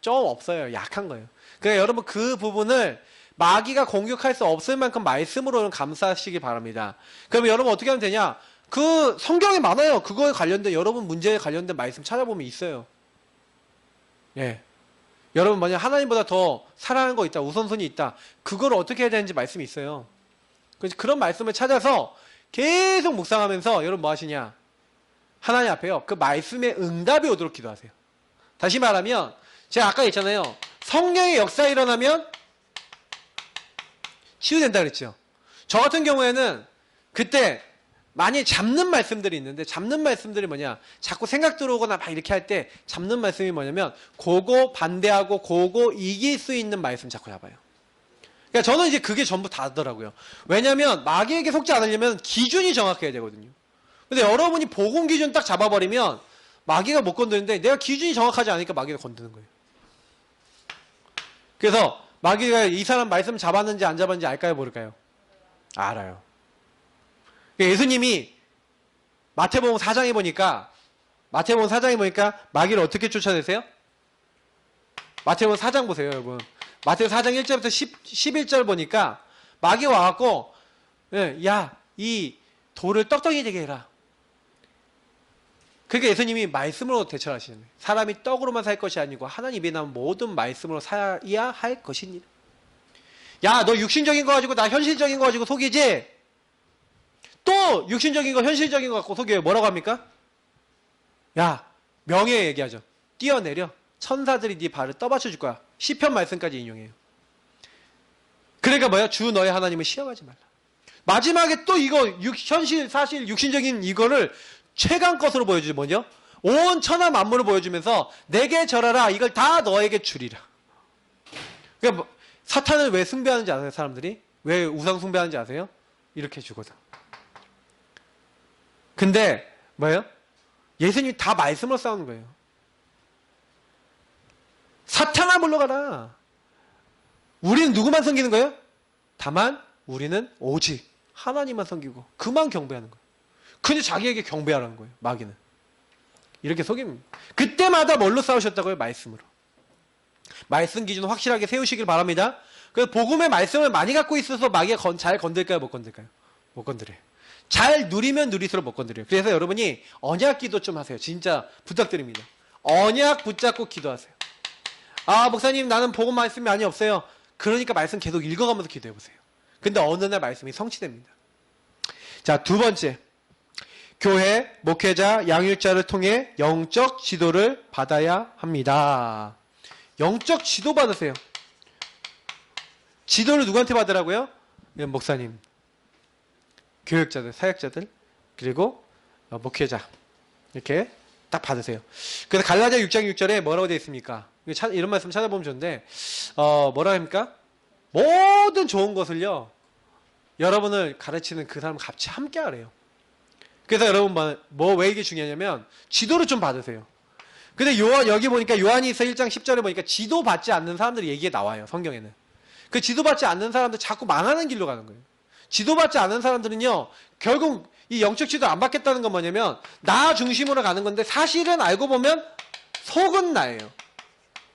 좀 없어요. 약한 거예요. 그러니까 여러분 그 부분을 마귀가 공격할 수 없을 만큼 말씀으로는 감사하시기 바랍니다. 그러면 여러분 어떻게 하면 되냐? 그 성경에 많아요. 그거에 관련된 여러분 문제에 관련된 말씀 찾아보면 있어요. 예. 여러분 만약 하나님보다 더 사랑하는 거 있다. 우선순위 있다. 그걸 어떻게 해야 되는지 말씀이 있어요. 그래서 그런 말씀을 찾아서 계속 묵상하면서 여러분 뭐 하시냐? 하나님 앞에요. 그 말씀에 응답이 오도록 기도하세요. 다시 말하면 제가 아까 했잖아요. 성령의 역사가 일어나면 치유된다 그랬죠. 저 같은 경우에는 그때 많이 잡는 말씀들이 있는데, 잡는 말씀들이 뭐냐, 자꾸 생각 들어오거나 막 이렇게 할 때 잡는 말씀이 뭐냐면 그거 반대하고 그거 이길 수 있는 말씀 자꾸 잡아요. 그러니까 저는 이제 그게 전부 다더라고요. 왜냐면 마귀에게 속지 않으려면 기준이 정확해야 되거든요. 근데 여러분이 복음 기준 딱 잡아버리면 마귀가 못 건드는데, 내가 기준이 정확하지 않으니까 마귀가 건드는 거예요. 그래서 마귀가 이 사람 말씀 잡았는지 안 잡았는지 알까요, 모를까요? 알아요. 예수님이 마태복음 4장에 보니까 마귀를 어떻게 쫓아내세요? 마태복음 4장 보세요, 여러분. 마태복음 4장 1절부터 11절 보니까 마귀 와갖고, 야, 이 돌을 떡떡이 되게 해라. 그러니까 예수님이 말씀으로 대처하시는 거예요. 사람이 떡으로만 살 것이 아니고 하나님 입에 나온 모든 말씀으로 살아야 할 것입니다. 야, 너 육신적인 거 가지고 나 현실적인 거 가지고 속이지? 또 육신적인 거 현실적인 거 갖고 속여요. 뭐라고 합니까? 야, 명예 얘기하죠. 뛰어내려. 천사들이 네 발을 떠받쳐 줄 거야. 시편 말씀까지 인용해요. 그러니까 뭐야? 주 너의 하나님을 시험하지 말라. 마지막에 또 이거 현실 사실 육신적인 이거를 최강 것으로 보여주죠. 뭐냐? 온 천하 만물을 보여주면서 내게 절하라. 이걸 다 너에게 주리라. 그러니까 사탄을 왜 숭배하는지 아세요? 사람들이? 왜 우상 숭배하는지 아세요? 이렇게 주거든. 근데 뭐예요? 예수님이 다 말씀으로 싸우는 거예요. 사탄아 물러가라. 우리는 누구만 섬기는 거예요? 다만 우리는 오직 하나님만 섬기고 그만 경배하는 거예요. 근데 자기에게 경배하라는 거예요. 마귀는. 이렇게 속입니다. 그때마다 뭘로 싸우셨다고요? 말씀으로. 말씀 기준 확실하게 세우시길 바랍니다. 그래서 복음의 말씀을 많이 갖고 있어서 마귀가 잘 건들까요? 못 건들까요? 못 건드려요. 잘 누리면 누릴수록 못 건드려요. 그래서 여러분이 언약 기도 좀 하세요. 진짜 부탁드립니다. 언약 붙잡고 기도하세요. 아, 목사님 나는 복음 말씀이 많이 없어요. 그러니까 말씀 계속 읽어가면서 기도해보세요. 근데 어느 날 말씀이 성취됩니다. 자, 두 번째. 교회, 목회자, 양육자를 통해 영적 지도를 받아야 합니다. 영적 지도 받으세요. 지도를 누구한테 받으라고요? 목사님, 교육자들, 사역자들, 그리고 목회자 이렇게 딱 받으세요. 그래서 갈라디아 6장 6절에 뭐라고 되어 있습니까? 이런 말씀 찾아보면 좋은데 뭐라 합니까? 모든 좋은 것을요 여러분을 가르치는 그 사람 같이 함께 하래요. 그래서 여러분 왜 이게 중요하냐면 지도를 좀 받으세요. 근데 여기 보니까 요한일서 1장 10절에 보니까 지도 받지 않는 사람들이 얘기에 나와요. 성경에는. 그 지도 받지 않는 사람들 자꾸 망하는 길로 가는 거예요. 지도 받지 않는 사람들은요 결국 이 영적 지도 안 받겠다는 건 뭐냐면 나 중심으로 가는 건데 사실은 알고 보면 속은 나예요.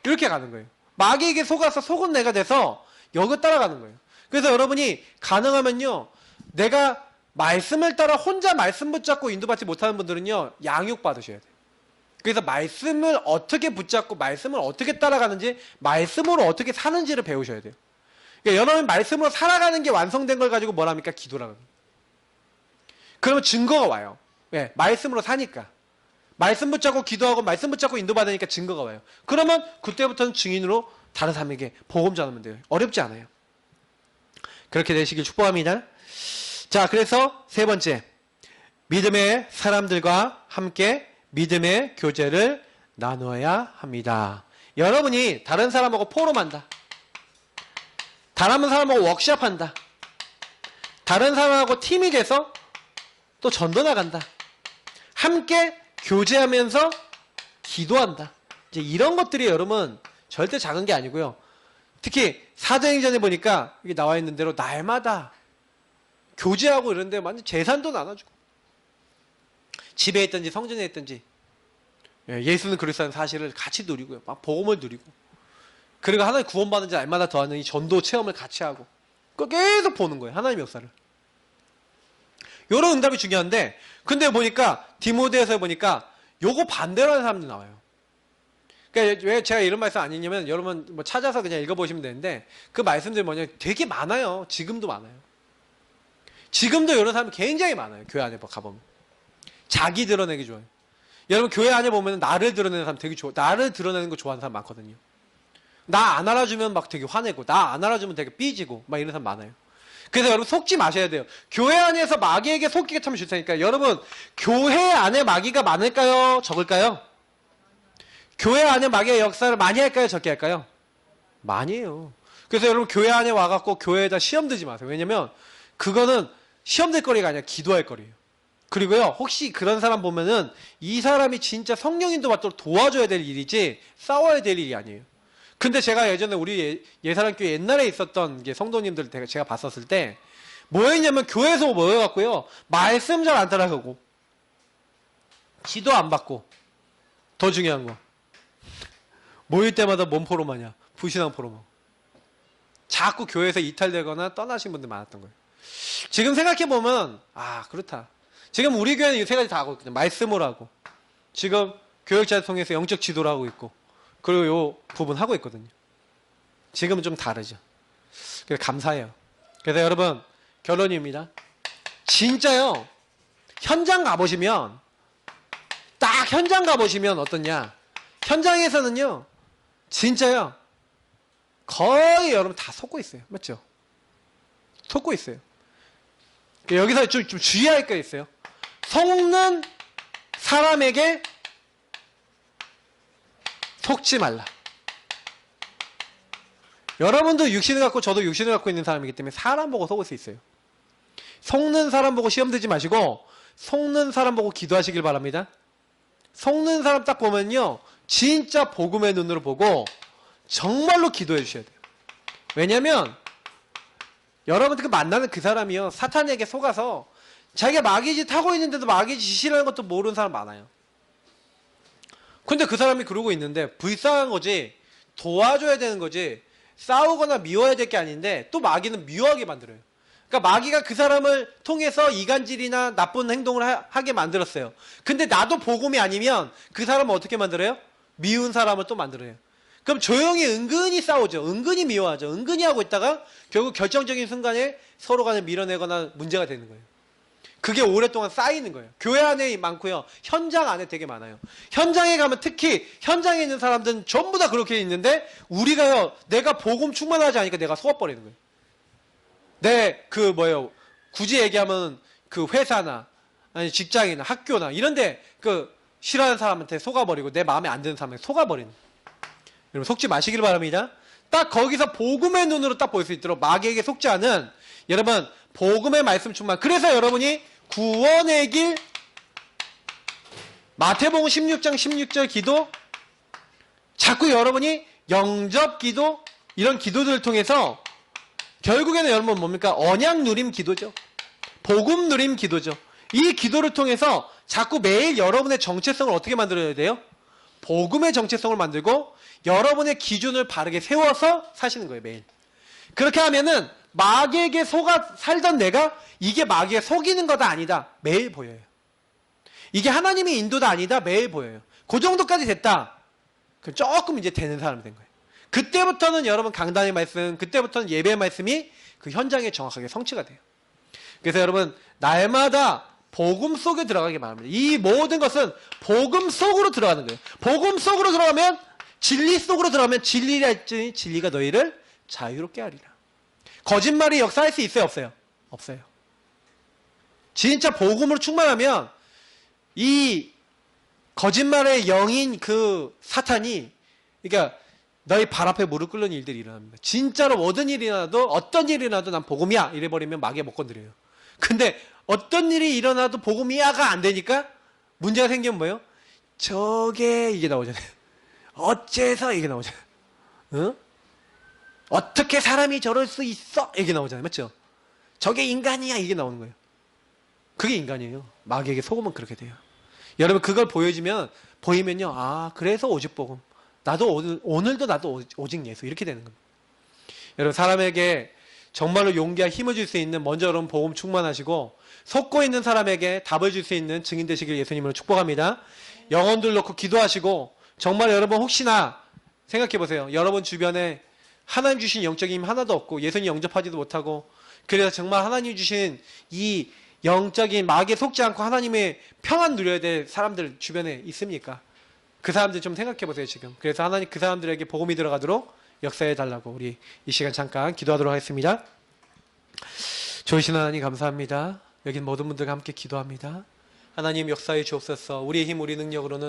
이렇게 가는 거예요. 마귀에게 속아서 속은 내가 돼서 여기 따라가는 거예요. 그래서 여러분이 가능하면요 내가 말씀을 따라 혼자 말씀 붙잡고 인도받지 못하는 분들은요 양육 받으셔야 돼요. 그래서 말씀을 어떻게 붙잡고 말씀을 어떻게 따라가는지 말씀으로 어떻게 사는지를 배우셔야 돼요. 그러니까 여러분 말씀으로 살아가는 게 완성된 걸 가지고 뭐랍니까? 기도라는 거예요. 그러면 증거가 와요. 왜? 말씀으로 사니까. 말씀 붙잡고 기도하고 말씀 붙잡고 인도받으니까 증거가 와요. 그러면 그때부터는 증인으로 다른 사람에게 복음 전하면 돼요. 어렵지 않아요. 그렇게 되시길 축복합니다. 자, 그래서 세 번째, 믿음의 사람들과 함께 믿음의 교제를 나누어야 합니다. 여러분이 다른 사람하고 포럼한다. 다른 사람하고 워크숍한다. 다른 사람하고 팀이 돼서 또 전도 나간다. 함께 교제하면서 기도한다. 이제 이런 것들이 여러분 절대 작은 게 아니고요. 특히 사도행전에 보니까 이게 나와 있는 대로 날마다 교제하고 이런데 완전 재산도 나눠주고 집에 있든지 성전에 있든지 예수는 그리스도라는 사실을 같이 누리고요. 막 복음을 누리고 그리고 하나님 구원받은 지 날마다 더하는 이 전도 체험을 같이 하고 계속 보는 거예요. 하나님의 역사를. 이런 응답이 중요한데 근데 보니까 디모데에서 보니까 요거 반대로 하는 사람들이 나와요. 그러니까 왜 제가 이런 말씀 아니냐면 여러분 뭐 찾아서 그냥 읽어보시면 되는데 그 말씀들이 뭐냐면 되게 많아요. 지금도 많아요. 지금도 이런 사람이 굉장히 많아요. 교회 안에 가보면. 자기 드러내기 좋아해요. 여러분 교회 안에 보면 나를 드러내는 사람 되게 좋아. 나를 드러내는 거 좋아하는 사람 많거든요. 나 안 알아주면 막 되게 화내고 나 안 알아주면 되게 삐지고 막 이런 사람 많아요. 그래서 여러분 속지 마셔야 돼요. 교회 안에서 마귀에게 속기가 참 좋다니까. 여러분 교회 안에 마귀가 많을까요? 적을까요? 교회 안에 마귀의 역사를 많이 할까요? 적게 할까요? 많이 해요. 그래서 여러분 교회 안에 와갖고 교회에다 시험 들지 마세요. 왜냐면 그거는 시험 될 거리가 아니라 기도할 거리예요. 그리고요, 혹시 그런 사람 보면은 이 사람이 진짜 성령인도 받도록 도와줘야 될 일이지 싸워야 될 일이 아니에요. 근데 제가 예전에 우리 예사랑교회 옛날에 있었던 게 성도님들 제가 봤었을 때 뭐였냐면 교회에서 모여갖고요, 말씀 잘 안 따라가고 기도 안 받고 더 중요한 거 모일 때마다 몸포로 마냐 부신앙 포로만 자꾸 교회에서 이탈되거나 떠나신 분들 많았던 거예요. 지금 생각해보면 아 그렇다. 지금 우리 교회는 이 세 가지 다 하고 있거든요. 말씀을 하고 지금 교육자를 통해서 영적 지도를 하고 있고 그리고 요 부분 하고 있거든요. 지금은 좀 다르죠. 그래서 감사해요. 그래서 여러분 결론입니다. 진짜요. 현장 가보시면 딱 현장 가보시면 어떠냐. 현장에서는요. 진짜요. 거의 여러분 다 속고 있어요. 맞죠? 속고 있어요. 여기서 좀 주의할 게 있어요. 속는 사람에게 속지 말라. 여러분도 육신을 갖고 저도 육신을 갖고 있는 사람이기 때문에 사람 보고 속을 수 있어요. 속는 사람 보고 시험 들지 마시고 속는 사람 보고 기도하시길 바랍니다. 속는 사람 딱 보면요. 진짜 복음의 눈으로 보고 정말로 기도해 주셔야 돼요. 왜냐면 여러분들 만나는 그 사람이요. 사탄에게 속아서 자기가 마귀짓 하고 있는데도 마귀짓이라는 것도 모르는 사람 많아요. 근데 그 사람이 그러고 있는데 불쌍한 거지 도와줘야 되는 거지 싸우거나 미워야 될 게 아닌데 또 마귀는 미워하게 만들어요. 그러니까 마귀가 그 사람을 통해서 이간질이나 나쁜 행동을 하게 만들었어요. 근데 나도 복음이 아니면 그 사람을 어떻게 만들어요? 미운 사람을 또 만들어요. 그럼 조용히 은근히 싸우죠. 은근히 미워하죠. 은근히 하고 있다가 결국 결정적인 순간에 서로 간에 밀어내거나 문제가 되는 거예요. 그게 오랫동안 쌓이는 거예요. 교회 안에 많고요. 현장 안에 되게 많아요. 현장에 가면 특히 현장에 있는 사람들은 전부 다 그렇게 있는데 우리가요. 내가 복음 충만하지 않으니까 내가 속아버리는 거예요. 굳이 얘기하면 그 회사나 아니 직장이나 학교나 이런데 그 싫어하는 사람한테 속아버리고 내 마음에 안 드는 사람한테 속아버리는 거예요. 여러분 속지 마시길 바랍니다. 딱 거기서 복음의 눈으로 딱 볼 수 있도록 마귀에게 속지 않은 여러분 복음의 말씀 충만. 그래서 여러분이 구원의 길 마태복음 16장 16절 기도 자꾸 여러분이 영접 기도 이런 기도들을 통해서 결국에는 여러분 뭡니까? 언약 누림 기도죠. 복음 누림 기도죠. 이 기도를 통해서 자꾸 매일 여러분의 정체성을 어떻게 만들어야 돼요? 복음의 정체성을 만들고 여러분의 기준을 바르게 세워서 사시는 거예요. 매일. 그렇게 하면은 마귀에게 속아 살던 내가 이게 마귀에 속이는 거다 아니다. 매일 보여요. 이게 하나님의 인도다 아니다. 매일 보여요. 그 정도까지 됐다. 그럼 조금 이제 되는 사람이 된 거예요. 그때부터는 여러분 강단의 말씀, 그때부터는 예배의 말씀이 그 현장에 정확하게 성취가 돼요. 그래서 여러분 날마다 복음 속에 들어가기 바랍니다. 이 모든 것은 복음 속으로 들어가는 거예요. 복음 속으로 들어가면 진리 속으로 들어가면 진리라 했더니 진리가 너희를 자유롭게 하리라. 거짓말이 역사할 수 있어요? 없어요? 없어요. 진짜 복음으로 충만하면 이 거짓말의 영인 그 사탄이 그러니까 너희 발 앞에 무릎 꿇는 일들이 일어납니다. 진짜로 모든 일이 나도 어떤 일이 나도 난 복음이야 이래버리면 마귀에 못 건드려요. 근데 어떤 일이 일어나도 복음이야가 안 되니까 문제가 생기면 뭐예요? 저게 이게 나오잖아요. 어째서 이게 나오잖아요. 응? 어떻게 사람이 저럴 수 있어? 이게 나오잖아요. 맞죠? 저게 인간이야 이게 나오는 거예요. 그게 인간이에요. 마귀에게 속으면 그렇게 돼요. 여러분 그걸 보이면요. 아 그래서 오직 복음. 나도 오늘도 나도 오직 예수 이렇게 되는 겁니다. 여러분 사람에게 정말로 용기와 힘을 줄 수 있는 먼저 여러분 복음 충만하시고 속고 있는 사람에게 답을 줄 수 있는 증인 되시길 예수님으로 축복합니다. 영혼들 놓고 기도하시고 정말 여러분 혹시나 생각해 보세요. 여러분 주변에 하나님 주신 영적인 힘 하나도 없고 예수님 영접하지도 못하고 그래서 정말 하나님 주신 이 영적인 마귀에 속지 않고 하나님의 평안 누려야 될 사람들 주변에 있습니까? 그 사람들 좀 생각해 보세요 지금. 그래서 하나님 그 사람들에게 복음이 들어가도록 역사해 달라고 우리 이 시간 잠깐 기도하도록 하겠습니다. 좋으신 하나님 감사합니다. 여긴 모든 분들과 함께 기도합니다. 하나님 역사해 주옵소서. 우리의 힘, 우리 능력으로는